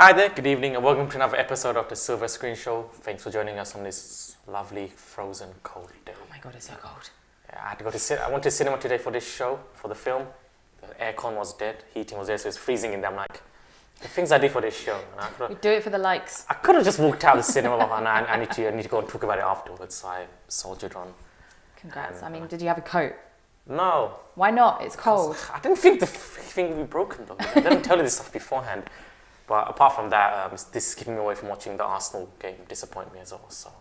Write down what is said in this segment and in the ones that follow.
Hi there, good evening, and welcome to another episode of the Silver Screen Show. Thanks for joining us on this lovely, frozen, cold day. Oh my god, it's so cold. Yeah, I had to go to I went to cinema today for this show, for the film. The aircon was dead, heating was there, so it's freezing in there. I'm like, the things I did for this show. We do it for the likes. I could have just walked out of the cinema, but I need to go and talk about it afterwards, so I soldiered on. Congrats. I mean, did you have a coat? No. Why not? It's cold. I didn't think the thing would be broken though. I didn't tell you this stuff beforehand. But apart from that, this is keeping me away from watching the Arsenal game disappoint me as well, so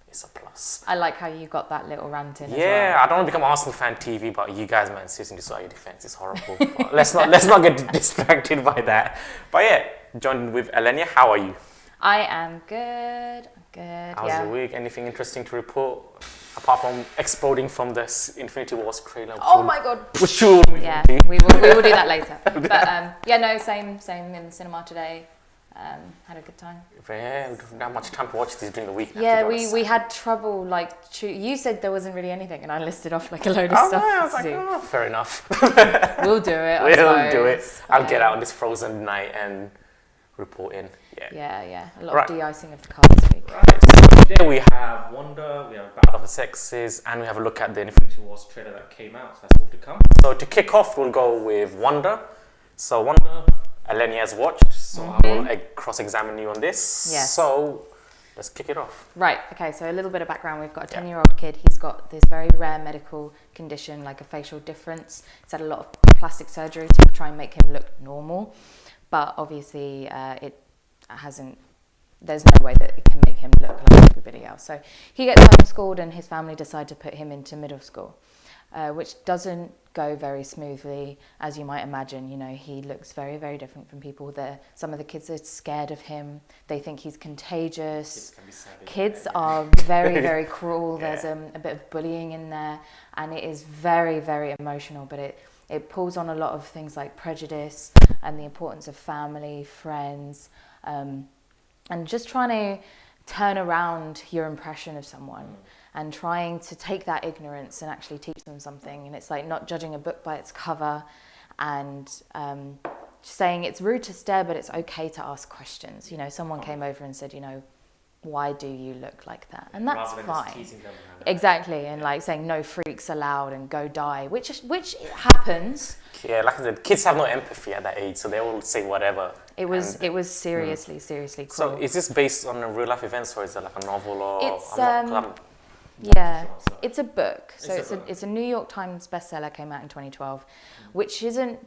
it's a plus. I like how you got that little rant in as Yeah, well. I don't want to become Arsenal fan TV, but you guys, man, seriously, this is your defense. It's horrible. But let's not get distracted by that. But yeah, joined with Alenya. How are you? I am good. How's your week? Anything interesting to report? Apart from exploding from the Infinity Wars trailer. Oh my god. Yeah, we will do that later. But yeah, no, same in the cinema today. Had a good time. Yeah, we don't have much time to watch these during the week. Yeah, we had trouble, you said there wasn't really anything, and I listed off like a load of stuff. I was like, fair enough. We'll do it. We'll do it. I'll get out on this frozen night and report in. Yeah. A lot of de-icing of the car this week. Right, so today we have Wonder, we have Battle of the Sexes, and we have a look at the Infinity Wars trailer that came out, so that's all to come. So to kick off, we'll go with Wonder. So Wonder, Alenya has watched, so I will cross-examine you on this. Yes. So let's kick it off. Right, okay, so a little bit of background. We've got a 10-year-old kid. He's got this very rare medical condition, like a facial difference. He's had a lot of plastic surgery to try and make him look normal, but obviously there's no way that it can make him look like everybody else. So he gets homeschooled and his family decide to put him into middle school, which doesn't go very smoothly, as you might imagine. You know, he looks very, very different from people. Some of the kids are scared of him. They think he's contagious. Kids are very, very cruel. There's a bit of bullying in there, and it is very, very emotional, but it pulls on a lot of things like prejudice and the importance of family, friends, and just trying to turn around your impression of someone and trying to take that ignorance and actually teach them something. And it's like not judging a book by its cover and saying it's rude to stare, but it's okay to ask questions. You know, someone came over and said, you know, why do you look like that? And that's fine. Exactly, and like saying no freaks allowed and go die, which happens. Yeah, like I said, kids have no empathy at that age, so they will say whatever. It was seriously cruel. So is this based on a real life events, or is it like a novel, or? It's a book. So it's a New York Times bestseller, came out in 2012, which isn't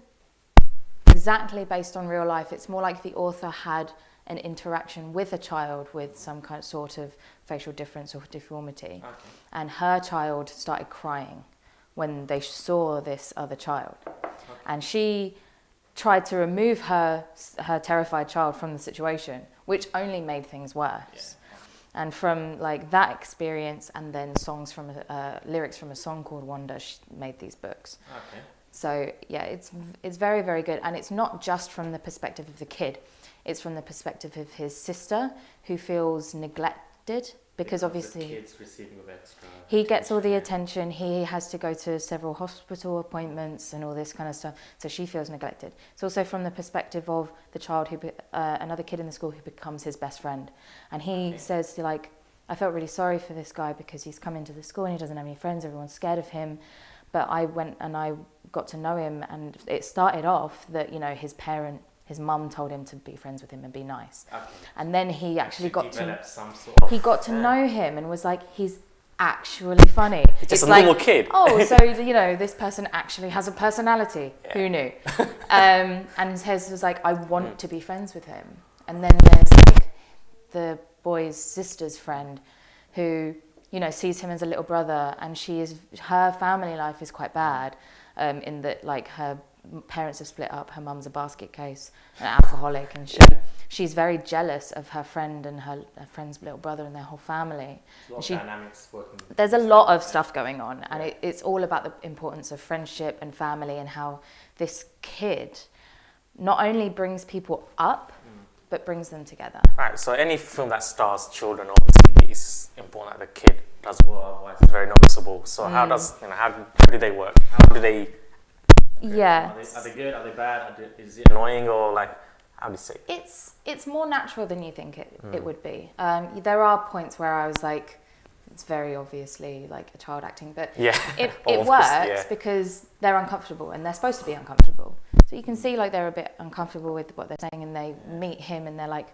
exactly based on real life. It's more like the author had an interaction with a child with some kind of sort of facial difference or deformity, and her child started crying when they saw this other child, and she tried to remove her terrified child from the situation, which only made things worse. And from like that experience, and then songs from lyrics from a song called Wonder, she made these books. So yeah, it's very, very good, and it's not just from the perspective of the kid. It's from the perspective of his sister, who feels neglected because obviously the kid's receiving of extra he gets all the attention. He has to go to several hospital appointments and all this kind of stuff. So she feels neglected. It's also from the perspective of the child another kid in the school who becomes his best friend, and he says like, I felt really sorry for this guy because he's come into the school and he doesn't have any friends. Everyone's scared of him. But I went and I got to know him, and it started off that, you know, his mum told him to be friends with him and be nice. And then he actually got to know him and was like, he's actually funny. It's a normal kid. Oh, so, you know, this person actually has a personality. Who knew? And Hez was like, I want to be friends with him. And then there's like the boy's sister's friend who, you know, sees him as a little brother, and her family life is quite bad, in that like her parents have split up. Her mum's a basket case, an alcoholic, and she's very jealous of her friend and her friend's little brother and their whole family. There's a lot of stuff going on, and it's all about the importance of friendship and family, and how this kid not only brings people up, but brings them together. Right, so any film that stars children, obviously, it's important that the kid does well, otherwise it's very noticeable. So how do they work? How do they... Yeah. Are they good? Are they bad? Is it annoying, or like How do you say? It's more natural than you think it would be. There are points where I was like, it's very obviously like a child acting, but it works because they're uncomfortable and they're supposed to be uncomfortable. So you can see like they're a bit uncomfortable with what they're saying, and they meet him and they're like,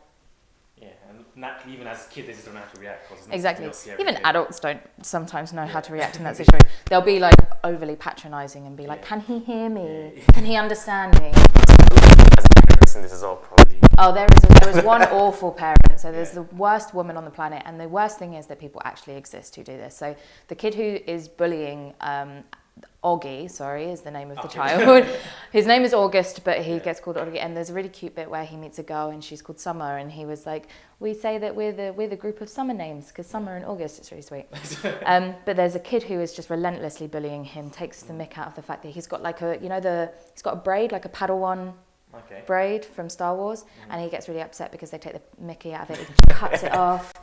yeah, and naturally, even as kids, they just don't know how to react. Exactly. Even adults don't sometimes know how to react in that situation. They'll be like overly patronising and be like, "Can he hear me? Can he understand me?" As parents in this as well, probably. Oh, there was one awful parent. So there's the worst woman on the planet, and the worst thing is that people actually exist who do this. So the kid who is bullying Oggy, is the name of the child. His name is August, but he gets called Oggy. And there's a really cute bit where he meets a girl, and she's called Summer, and he was like, "We say that we're the group of summer names because Summer and August." It's really sweet. But there's a kid who is just relentlessly bullying him, takes the mick out of the fact that he's got like he's got a braid, like a Padawan braid from Star Wars, and he gets really upset because they take the mickey out of it. He cuts it off,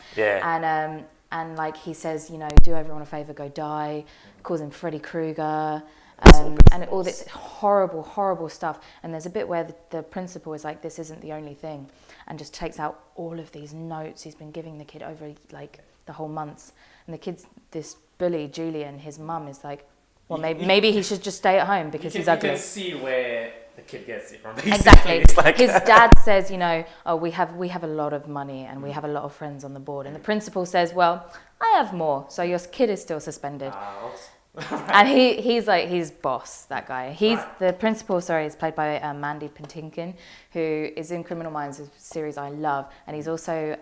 and like he says, do everyone a favor, go die. Calls him Freddy Krueger, and all this horrible stuff. And there's a bit where the principal is like, "This isn't the only thing," and just takes out all of these notes he's been giving the kid over like the whole months. And the kid's this bully, Julian, his mum is like, "Well, maybe he should just stay at home because he's ugly." You can see where the kid gets it from. Exactly. Like his dad says, "Oh, we have a lot of money and we have a lot of friends on the board." And the principal says, "Well, I have more, so your kid is still suspended." And he's boss, that guy. The principal, is played by Mandy Patinkin, who is in Criminal Minds, a series I love. And he's also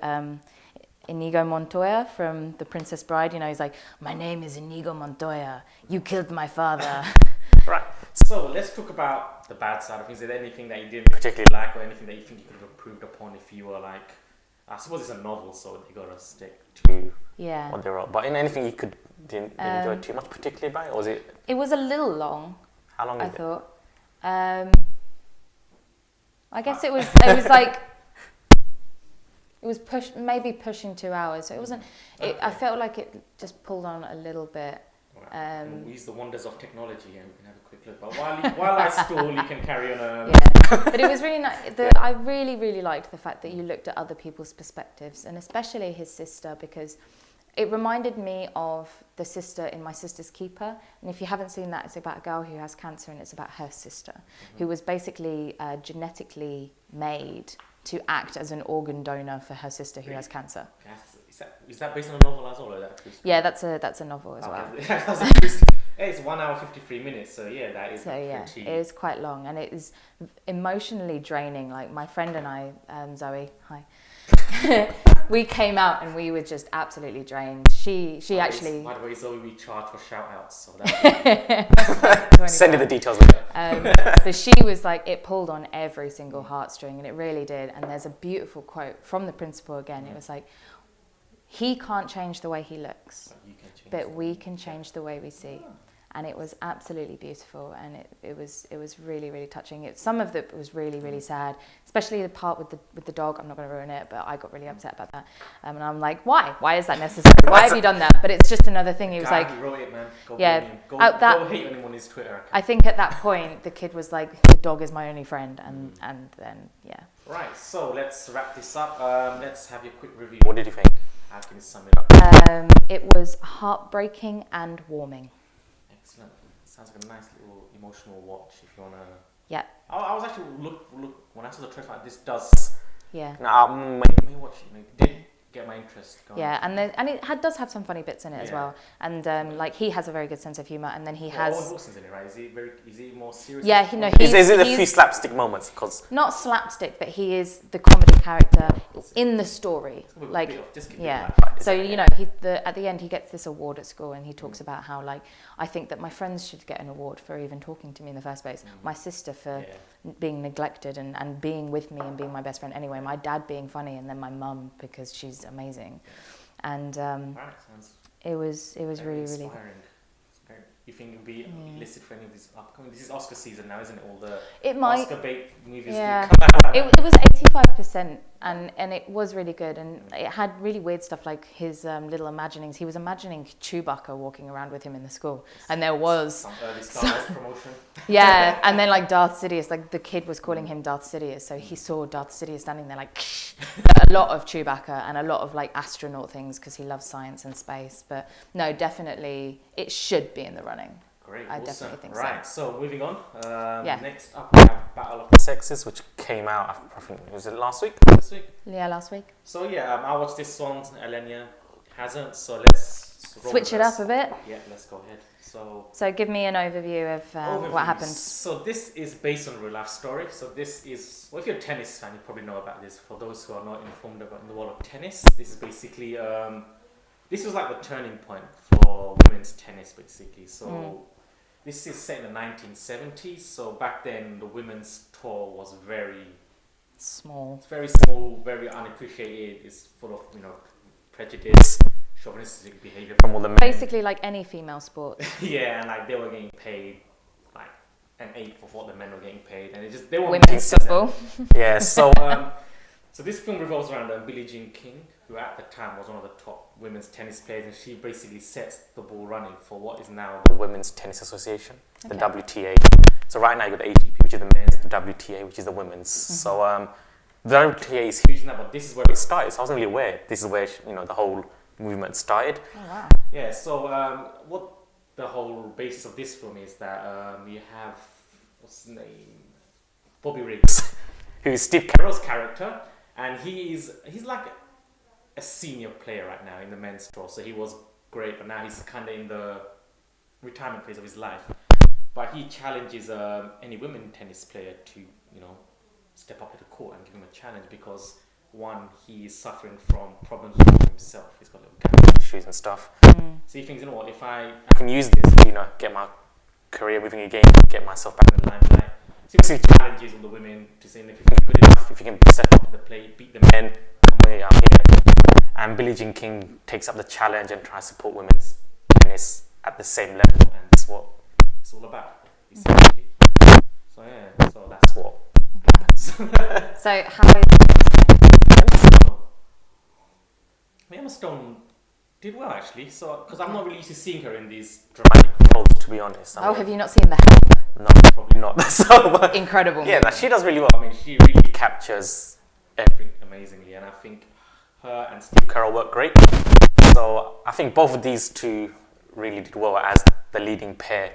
Inigo Montoya from The Princess Bride. He's like, "My name is Inigo Montoya. You killed my father." Right. So let's talk about the bad side of things. Is there anything that you didn't particularly like, or anything that you think you could have improved upon if you were like, I suppose it's a novel, so they gotta stick to what they're all. But in anything you didn't enjoy too much particularly about it, or was it? It was a little long. How long? I thought. I guess it was like. It was pushing 2 hours. So it wasn't. I felt like it just pulled on a little bit. We use the wonders of technology here. We can have a quick look. But while I stall, you can carry on. But it was really nice. I really liked the fact that you looked at other people's perspectives, and especially his sister, because it reminded me of the sister in My Sister's Keeper. And if you haven't seen that, it's about a girl who has cancer, and it's about her sister, who was basically genetically made to act as an organ donor for her sister who has cancer. Is that based on a novel as well, or that? Yeah, that's a novel as well. It's 1 hour 53 minutes, so that is pretty. It is quite long, and it is emotionally draining. Like my friend and I, Zoe, hi. We came out and we were just absolutely drained. She actually. By the way, Zoe, we charge for shout outs, so that. Send you the details later. But she was like, it pulled on every single heartstring, and it really did. And there's a beautiful quote from the principal again. It was like, "He can't change the way he looks, but we can change the way we see." And it was absolutely beautiful, and it was really touching. Some of it was really sad, especially the part with the dog. I'm not going to ruin it, but I got really upset about that. And I'm like, why is that necessary? Why have you done that? But it's just another thing. He was like, he wrote it, man. Go hate him on his Twitter account. I think at that point the kid was like, "The dog is my only friend," and then Right. So let's wrap this up. Let's have your quick review. What did you think? How can you sum it up? It was heartbreaking and warming. Excellent. Sounds like a nice little emotional watch if you wanna. Yeah. I was actually look when I saw the trailer. This does. Yeah. Now may watch it. Maybe did get my interest going. Yeah, and it does have some funny bits in it as well. And like he has a very good sense of humor, and then he has. Owen Wilson's in it, right? Is he more serious? Yeah, Is it a few slapstick moments? Cause not slapstick, but he is the comedy character in the story. Like So at the end he gets this award at school, and he talks about how like, "I think that my friends should get an award for even talking to me in the first place. My sister for being neglected and being with me and being my best friend anyway. My dad being funny, and then my mum because she's amazing." And it was really inspiring. You think it'll be listed for any of these upcoming? This is Oscar season now, isn't it? All the Oscar bait movies come out. It was 85% and it was really good, and it had really weird stuff like his little imaginings. He was imagining Chewbacca walking around with him in the school, and there was some early Star Wars promotion. yeah, and then like Darth Sidious, like the kid was calling him Darth Sidious, so he saw Darth Sidious standing there like a lot of Chewbacca and a lot of like astronaut things because he loves science and space. But no, definitely it should be in the running. Great, I awesome. definitely think right, so moving on. Yeah. Next up we have Battle of the Sexes, which came out, I think, was it last week? This week? Yeah, last week. So yeah, I watched this one, Alenya hasn't, so let's Switch it up a bit. Yeah, let's go ahead. So give me an overview of what happened. So this is based on a real life story. So this is, well, if you're a tennis fan, you probably know about this. For those who are not informed about the world of tennis, this is basically, this was like the turning point for women's tennis, basically. So this is set in the 1970s. So back then, the women's tour was very small. It's very small, very unappreciated. It's full of, prejudice, chauvinistic behavior from all the men. Basically, like any female sport. Yeah, and like they were getting paid like an eighth of what the men were getting paid, and it just they were women's football. Yeah, so so this film revolves around Billie Jean King, who at the time was one of the top women's tennis players, and she basically sets the ball running for what is now the Women's Tennis Association, the WTA. So right now you got the ATP, which is the men's, the WTA, which is the women's. So the WTA is huge now, but this is where it started. So I wasn't really aware. This is where the whole movement started. Oh wow! Yeah. So what the whole basis of this film is that you have what's his name, Bobby Riggs, who is Steve Carell's character, and he's like a senior player right now in the men's tour. So he was great, but now he's kind of in the retirement phase of his life. But he challenges any women tennis player to step up to the court and give him a challenge because one, he is suffering from problems with himself. He's got little gambling issues and stuff. So he thinks, what, if I can use this to get my career moving again, get myself back in the limelight. So he challenges all the women to say, if you think you're good enough, if you can step up to the plate, beat the men, come on, I'm here. And Billie Jean King takes up the challenge and tries to support women's tennis at the same level, and that's what it's all about, essentially. So yeah, so that's what happens. So how is Emma Stone did well actually, so because I'm not really used to seeing her in these dramatic roles, to be honest. have you not seen The Help? No, probably not. So incredible. Yeah, she does really well. I mean, she really captures everything amazingly, and I think her and Steve Carell work great. So I think both of these two really did well as the leading pair,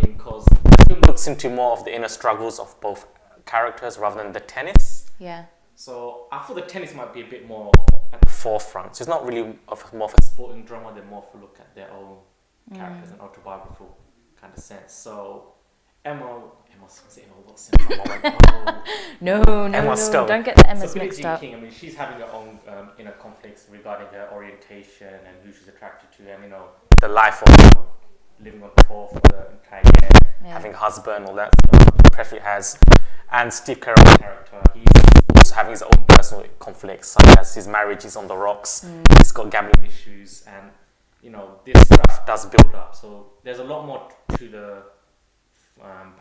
because the film looks into more of the inner struggles of both characters rather than the tennis. Yeah. So I thought the tennis might be a bit more at the forefront. So it's not really more of a sporting drama, they're more of a look at their own characters and autobiographical kind of sense. So Emma Watson. No, Stone. Don't get the Emmas Billie mixed Jean up. King, I mean, she's having her own inner conflicts regarding her orientation and who she's attracted to, and the life of living on tour for the entire year, having a husband, all that pressure has. And Steve Carell's character, he's also having his own personal conflicts, such as his marriage is on the rocks, he's got gambling issues, and this stuff does build up. So there's a lot more to the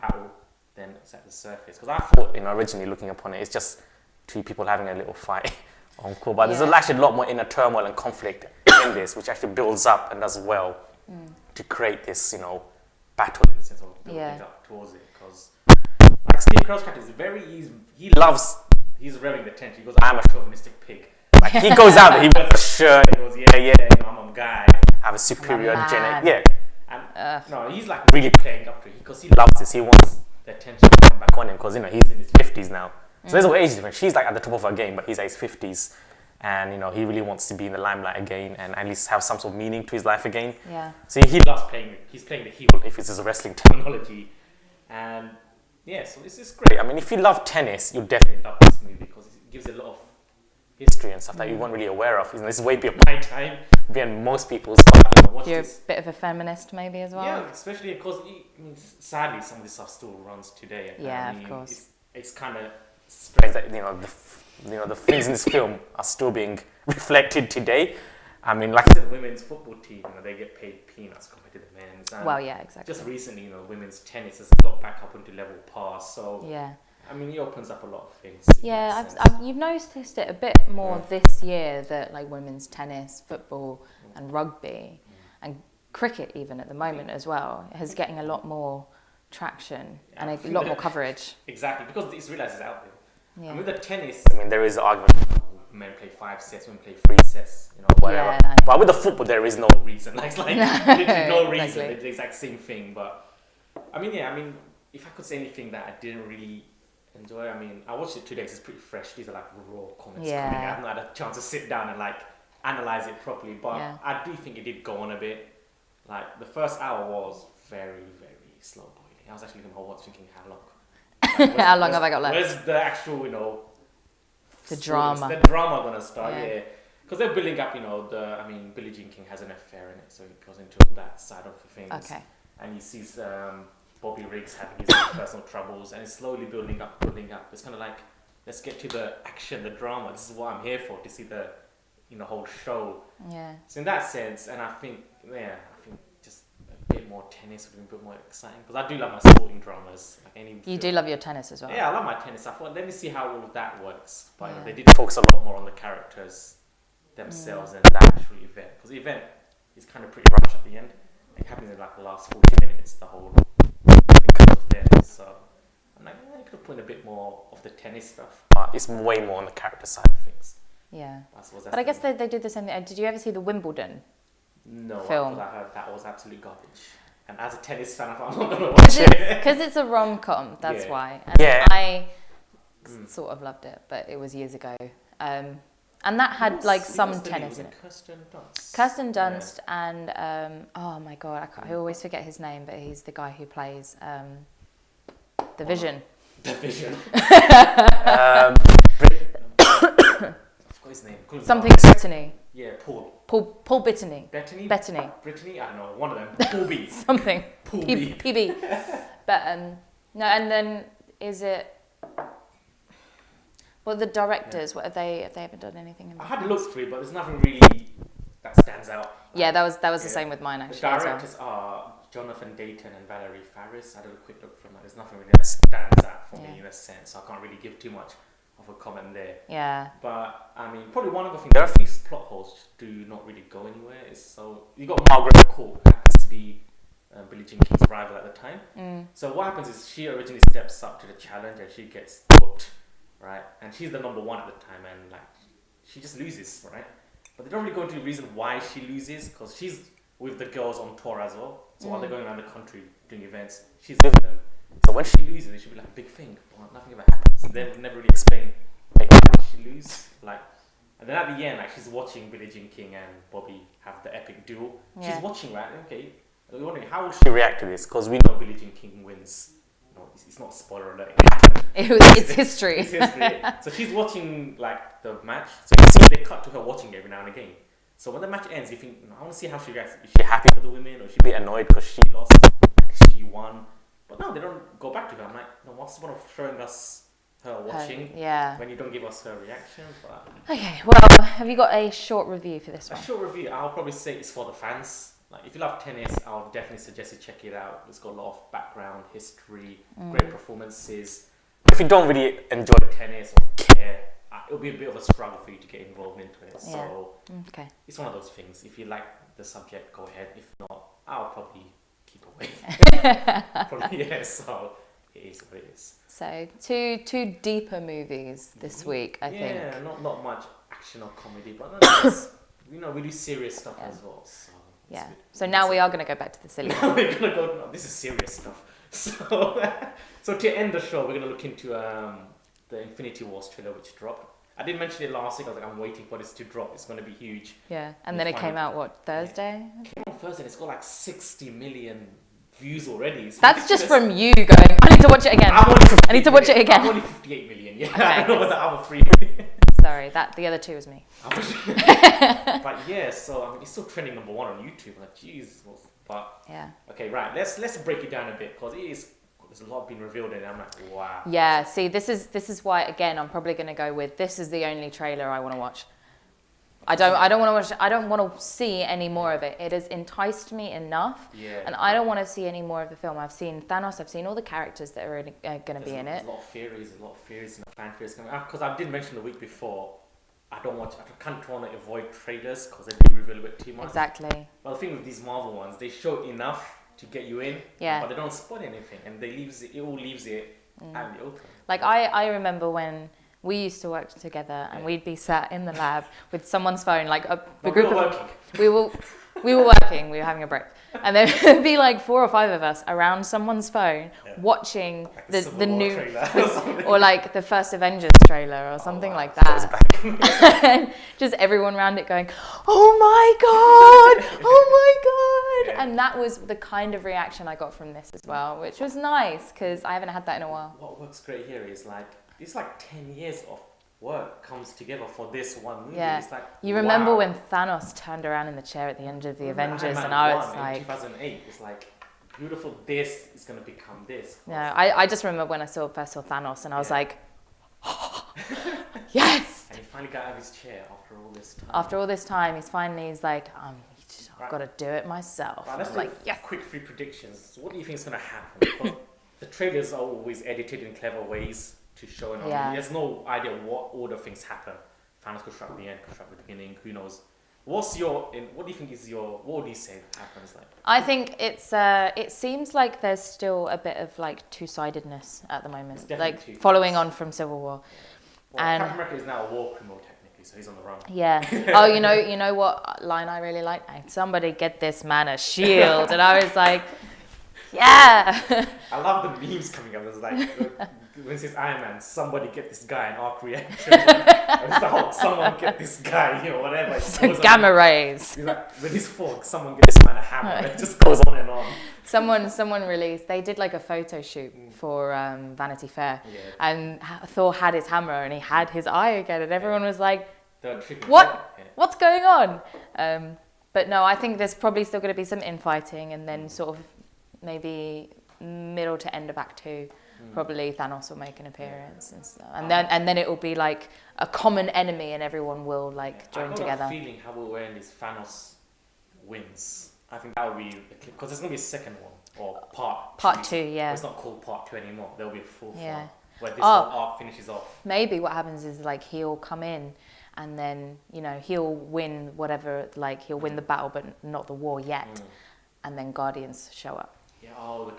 battle than it's at the surface. Because I thought, originally looking upon it, it's just two people having a little fight on court. But there's actually a lot more inner turmoil and conflict in this, which actually builds up and does well to create this, battle in the sense of building up towards it. Because like Steve Carell's character is he's revving the tent. He goes, I'm a chauvinistic pig. Like he goes out there, he wears a shirt, he goes, I'm a guy, I have a superior genetic, and no, he's like really playing up to it because he loves this. He wants the attention to come back on him because he's in his 50s now. So there's no age difference. She's like at the top of her game, but he's at his 50s, and he really wants to be in the limelight again and at least have some sort of meaning to his life again. Yeah. So he loves playing. He's playing the heel, if it's a wrestling terminology, and so this is great. I mean, if you love tennis, you'll definitely love this movie because it gives a lot of history and stuff that you weren't really aware of. This is way beyond my time, beyond most people's. But, you're a bit of a feminist, maybe as well. Yeah, especially because sadly some of this stuff still runs today. Yeah, of course. It's kind of strange that the things in this film are still being reflected today. I mean, like I said, the women's football team, they get paid peanuts compared to the men's. And well, yeah, exactly. Just recently, women's tennis has got back up into level par. So yeah. I mean, he opens up a lot of things. Yeah, you've noticed it a bit more this year that like women's tennis, football, and rugby, and cricket even at the moment as well is getting a lot more traction and a lot more coverage. Exactly, because it's realised it's out there. Yeah. And with the tennis, I mean, there is an argument. Men play 5 sets, women play 3 sets, you know, whatever. Yeah, but with the football, there is no reason. Like literally no reason. Exactly. It's the exact same thing. But I mean, if I could say anything that I didn't really enjoy, I mean, I watched it 2 days. It's pretty fresh. These are like raw comments coming out. I haven't had a chance to sit down and like analyze it properly. But I do think it did go on a bit. Like the first hour was very, very slow boiling. I was actually looking at my watch thinking, how long? Like, How long have I got left? Where's the actual, you know, the drama? The drama gonna start, yeah. Because they're building up, you know, Billie Jean King has an affair in it, so he goes into all that side of the things. Okay. And he sees Bobby Riggs having his own personal troubles, and it's slowly building up. It's kind of like, let's get to the action, the drama. This is what I'm here for, to see the, you know, whole show. Yeah. So in that sense, and I think just a bit more tennis would be a bit more exciting, because I do love my sporting dramas. Like any You film. do love your tennis as well. Yeah, I love my tennis. I thought, let me see how all of that works. But you know, they did focus a lot more on the characters themselves and the actual event. Because the event is kind of pretty rushed at the end. It happens in like the last 40 minutes, the whole thing comes off there. So I'm like, you could have put in a bit more of the tennis stuff. But it's way more on the character side of things. Yeah. That's but I guess they did the same thing. Did you ever see the Wimbledon film? Because I heard that was absolute garbage. And as a tennis fan, I'm not going to watch it. Because it's a rom-com, that's why. And I sort of loved it, but it was years ago. And that had like some tennis in it. Kirsten Dunst and, oh my God, I always forget his name, but he's the guy who plays The Vision. The Vision. His name. Something Brittany. Yeah, Paul Bettany. Bettany? Brittany? I don't know, one of them. Paul B. Something. Paul B. PB. But, no, and then is it... Well, the directors, what have they ever done anything in the I had past? looked through it, but there's nothing really that stands out. Yeah, that was the same with mine, actually. The directors are Jonathan Dayton and Valerie Faris. I had a quick look from that. There's nothing really that stands out for me in a sense. So I can't really give too much of a comment there. Yeah. But I mean, probably one of the things, there are a few plot holes which do not really go anywhere. So you got Margaret Court, who happens to be Billie Jean King's rival at the time. So what happens is she originally steps up to the challenge and she gets booked, right? And she's the number one at the time, and like she just loses, right? But they don't really go into the reason why she loses, because she's with the girls on tour as well. So while they're going around the country doing events, she's with them. So when she loses, it should be like a big thing, but nothing ever happens. And they never really explain why did she lose, like. And then at the end, like she's watching Billie Jean King and Bobby have the epic duel. Yeah. She's watching, right? Okay. We're wondering how will she react to this, because we know Billie Jean King wins. No, it's not a spoiler alert. It's history. It's history. So she's watching like the match. So you see they cut to her watching every now and again. So when the match ends, you think, I want to see how she reacts. Is she happy for the women, or is she a bit annoyed because she lost? She won. But no, they don't go back to her. I'm like, no, what's the point of showing us her watching when you don't give us her reaction? But okay, well, have you got a short review for this one? A short review, I'll probably say it's for the fans. Like, if you love tennis, I'll definitely suggest you check it out. It's got a lot of background, history, great performances. If you don't really enjoy tennis or care, it'll be a bit of a struggle for you to get involved into it. Yeah. So okay. It's one of those things. If you like the subject, go ahead. If not, I'll probably keep away. Probably, yeah, so it is what it is. So two deeper movies this week, I think. Yeah, not much action or comedy, but nonetheless, you know, we do serious stuff as well. So yeah. So now we are going to go back to the silly one. We're going to go, no, this is serious stuff. So to end the show, we're going to look into the Infinity Wars trailer, which dropped. I did mention it last week. I was like, I'm waiting for this to drop. It's going to be huge. Yeah, and then it came out, what, Thursday? Yeah. It came out Thursday, and it's got like 60 million views already. That's just from you going, I need to watch it again. I need to watch it again. I'm only 58 million, yeah. Okay. I don't know what the other 3 million. Sorry, the other two was me. But yeah, so I mean, it's still trending number 1 on YouTube. I'm like, jeez. But yeah. Okay, right. Let's break it down a bit, because there's a lot being revealed in it. I'm like, wow. Yeah. See, this is why, again, I'm probably going to go with, this is the only trailer I want to watch. I don't want to watch. I don't want to see any more of it. It has enticed me enough, and I don't want to see any more of the film. I've seen Thanos. I've seen all the characters that are going to be in it. There's a lot of theories, and the fan theories coming out. Because I did mention the week before, I can't want to avoid trailers because they do reveal a bit too much. Exactly. Well, the thing with these Marvel ones, they show enough to get you in, but they don't spoil anything, and it all leaves it out in the open. Like I remember when we used to work together, and we'd be sat in the lab with someone's phone, like we were working. We were working. We were having a break, and there would be like 4 or 5 of us around someone's phone watching like the new or like the first Avengers trailer or something like that. And just everyone around it going, "Oh my god! Oh my god!" And that was the kind of reaction I got from this as well, which was nice because I haven't had that in a while. What works great here is like it's like 10 years of work comes together for this one movie. Yeah. It's like, you remember when Thanos turned around in the chair at the end of the Avengers, and I was like, 2008. It's like beautiful. This is gonna become this. No, I just remember when I first saw Thanos, and I was like, oh, yes. And he finally got out of his chair after all this time. After all this time, he's like, I've got to do it myself. Right, let's do like, yes. quick 3 predictions. What do you think is gonna happen? Because the trailers are always edited in clever ways to show it on. There's no idea what order things happen. Thanos could strike at the end, could strike at the beginning. Who knows? What do you think is what would you say happens like? I think it seems like there's still a bit of like two-sidedness at the moment, like following on from Civil War. Well, and Captain America is now a war criminal technically, so he's on the run. Yeah. Oh, you know what line I really like? Somebody get this man a shield, and I was like, yeah. I love the memes coming up. It's like when it says Iron Man, somebody get this guy an arc reactor. It's the Hulk, someone get this guy, whatever. So gamma rays. Like, with his fork, someone get this man a hammer. It just goes on and on. Someone released. They did like a photo shoot for Vanity Fair, and Thor had his hammer and he had his eye again, and everyone was like, "What? What's going on?" But no, I think there's probably still going to be some infighting, and then sort of maybe middle to end of Act 2. Probably Thanos will make an appearance and stuff, and then it will be like a common enemy, and everyone will like join together. I have a feeling how we'll end is Thanos wins. I think that will be because there's gonna be a second one or part 2. Yeah, it's not called part 2 anymore. There'll be a full one where this whole arc finishes off. Maybe what happens is like he'll come in, and then he'll win whatever. Like he'll win the battle, but not the war yet, and then Guardians show up. Yeah. Oh, the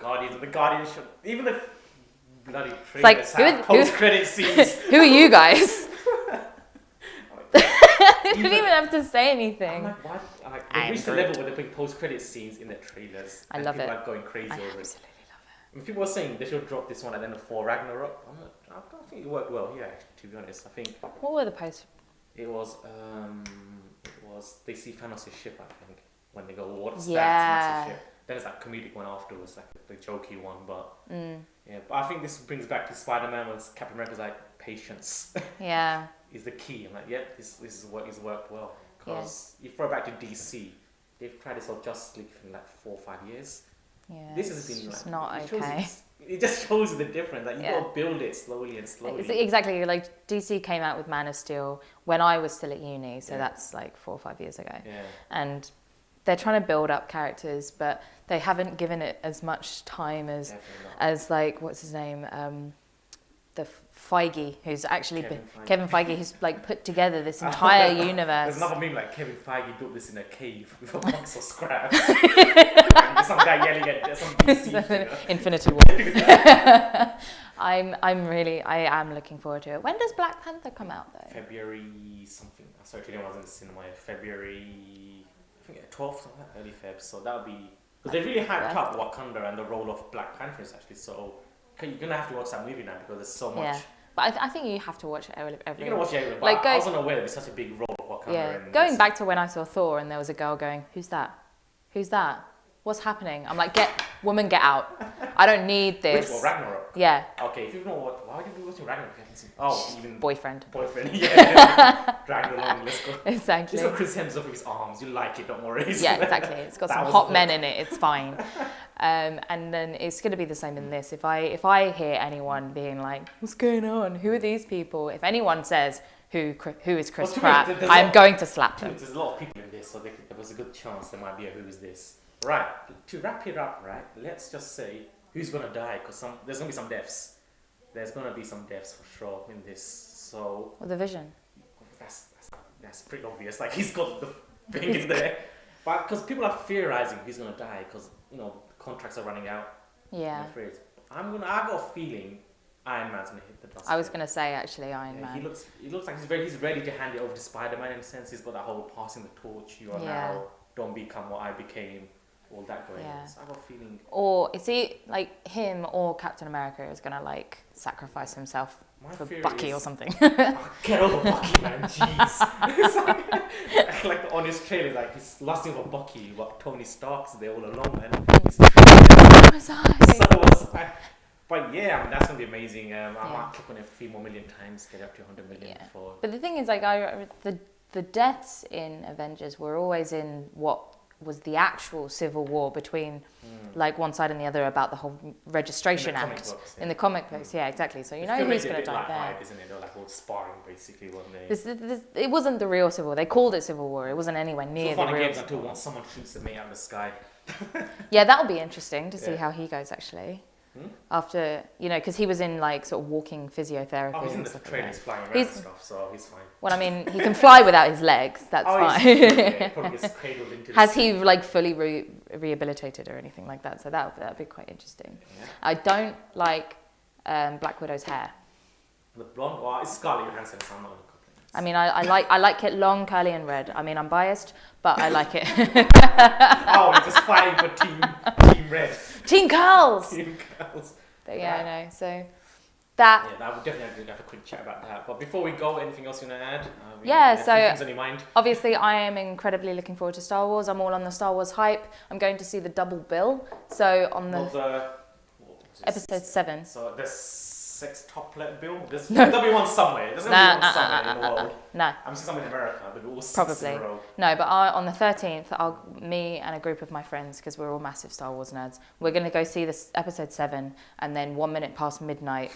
Guardians show. Even the bloody trailers have post-credit scenes. Who are you guys? They didn't even have to say anything. I'm like, why? They reached the level where they put post-credit scenes in their trailers. I love it. People are going crazy over it. I absolutely love it. I mean, people are saying they should drop this one at the end of Thor Ragnarok. I don't think it worked well here, actually, to be honest. I think. What were the posts? It was they see Thanos' ship, I think, when they go, what's that? Thanos' ship. Then it's like comedic one afterwards, like the jokey one, but but I think this brings back to Spider-Man when Captain America's like patience. Is the key. I'm like, this is what is worked well because you throw it back to DC, they've tried this on Justice League for like 4 or 5 years. Yeah, this has been like not okay. It just shows the difference. Like you got to build it slowly and slowly. Exactly. Like DC came out with Man of Steel when I was still at uni, so that's like 4 or 5 years ago. Yeah. And they're trying to build up characters, but they haven't given it as much time as like what's his name, the Feige, who's actually Kevin Feige, who's like put together this entire universe. There's another meme like Kevin Feige built this in a cave with a box of scraps. And some guy yelling at some DC. Infinity War. I am looking forward to it. When does Black Panther come out though? February something. Sorry, today I was in the cinema. February, I think 12th or early Feb. So that'll be because they really hyped up Wakanda and the role of Black Panther actually. So you're gonna have to watch that movie now because there's so much. Yeah. But I think you have to watch it every. You're gonna watch it every. Like, I wasn't aware there'd be such a big role of Wakanda. Yeah. Going back to when I saw Thor and there was a girl going, "Who's that? Who's that? What's happening?" I'm like, get out. I don't need this. Which one? Ragnarok? Yeah. Okay, if you know why did you watch Ragnarok? Even boyfriend. Yeah. Drag along. Let's go. Exactly. It's got Chris Hemsworth with his arms. You like it? Don't worry. Yeah, exactly. It's got some hot men in it. It's fine. And then it's going to be the same in this. If I hear anyone being like, "What's going on? Who are these people?" If anyone says, who is Chris Well, Pratt, there's I'm going to slap him. There's a lot of people in this, so there was a good chance there might be a who is this. Right, to wrap it up, right, let's just say who's going to die, because there's going to be some deaths. There's going to be some deaths for sure in this, so... Well, the Vision. That's pretty obvious, like he's got the thing in there. But because people are theorizing who's going to die, because, contracts are running out. Yeah. I'm afraid. I got a feeling Iron Man's going to hit the dust. I was going to say, actually, Iron Man. He looks like he's ready to hand it over to Spider-Man in a sense. He's got that whole passing the torch, you are now, don't become what I became. All that going on. So I have a feeling. Or is he like him or Captain America is gonna like sacrifice himself for Bucky or something? Get over Bucky, man. Jeez. It's like the honest trailer, like he's lusting for Bucky, but Tony Stark's there all along, man. But yeah, I mean, that's gonna be amazing. I might click on it 3 more million times, get up to 100 million before. But the thing is, like, the deaths in Avengers were always in what was the actual civil war between like one side and the other about the whole Registration Act in the comic books. Yeah, exactly. So you know who's going to die there. Isn't it? They're like all sparring basically, weren't they? It wasn't the real civil war. They called it civil war. It wasn't anywhere near the real games until once someone shoots the mate out of the sky. Yeah, that'll be interesting to see how he goes actually. After, because he was in like sort of walking physiotherapy. Oh, he's in the trailers flying around and stuff, so he's fine. Well, I mean, he can fly without his legs. That's fine. Probably gets cradled into Has he like fully rehabilitated or anything like that? So that'd be quite interesting. Yeah. I don't like Black Widow's hair. The blonde, well, it's Scarlett Johansson, so I'm not going to complain. I mean, I like it long, curly, and red. I mean, I'm biased, but I like it. Oh, we're just fighting for Team Red. Team curls. Team curls. But yeah, I know. So that. Yeah, we'll definitely have a quick chat about that. But before we go, anything else you want to add? So things on your mind? Obviously, I am incredibly looking forward to Star Wars. I'm all on the Star Wars hype. I'm going to see the double bill. So on the episode 7. So there's 6 top-let bill. There'll be one somewhere. There's gonna be one somewhere in the world. No. I'm seeing somewhere in America, but all 6 probably. in a row. No, but on the 13th, me and a group of my friends, because we're all massive Star Wars nerds, we're going to go see this episode 7, and then 1 minute past midnight,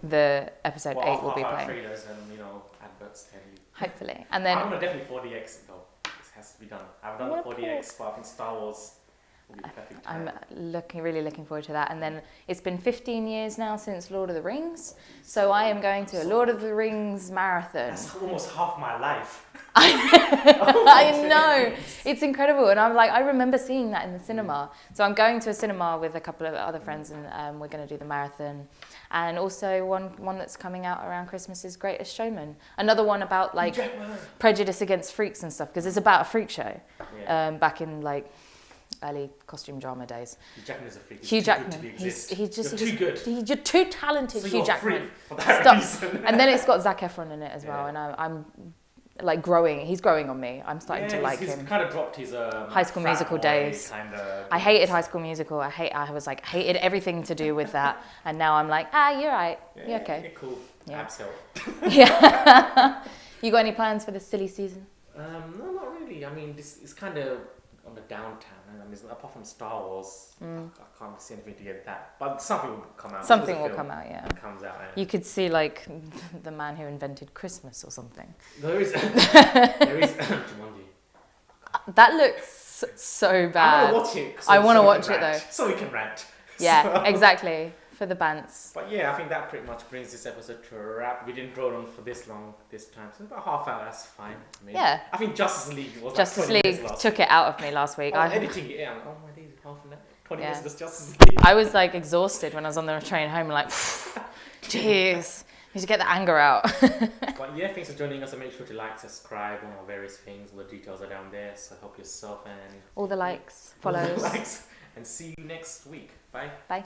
the episode 8 will be playing. Trailers and adverts tell you. Hopefully, and then I'm gonna definitely 4DX though. This has to be done. I haven't done the 4DX, but I think Star Wars will be perfect. I'm really looking forward to that. And then it's been 15 years now since Lord of the Rings, so I am going to a Lord of the Rings marathon. That's almost half my life. I know, it's incredible, and I remember seeing that in the cinema. So I'm going to a cinema with a couple of other friends, and we're going to do the marathon. And also one that's coming out around Christmas is Greatest Showman. Another one about like prejudice against freaks and stuff, because it's about a freak show. Back in like early costume drama days. Hugh Jackman is a freak. Hugh Jackman. He's too good. You're too talented, so Hugh Jackman. For that reason. And then it's got Zac Efron in it as well, and I'm like growing. He's growing on me. I'm starting to like him. He's kind of dropped his High School Musical days. I hated High School Musical. I hated everything to do with that. And now I'm like, you're right. You're okay. You're cool. Yeah. Absolutely. Yeah. You got any plans for this silly season? No, not really. I mean, it's kind of on the downtown. I mean, apart from Star Wars, I can't see anything to get that. But something will come out. Something will come out, yeah. It comes out. You could see like the man who invented Christmas or something. There is Jumanji. That looks so bad. I want to watch it. I want to watch it though. So we can rant. Yeah, exactly. For the bants. But yeah, I think that pretty much brings this episode to a wrap. We didn't drone on for this long this time, so about half hour, that's fine. Yeah. I think Justice League was Justice like 20 League minutes took it out of me last week. Editing it, I'm like, oh my days, half an hour, 20 minutes of Justice League. I was like exhausted when I was on the train home, like, jeez, need to get the anger out. But yeah, thanks for joining us, and make sure to like, subscribe on our various things. All the details are down there, so help yourself and all the likes, follows. All the likes, and see you next week. Bye. Bye.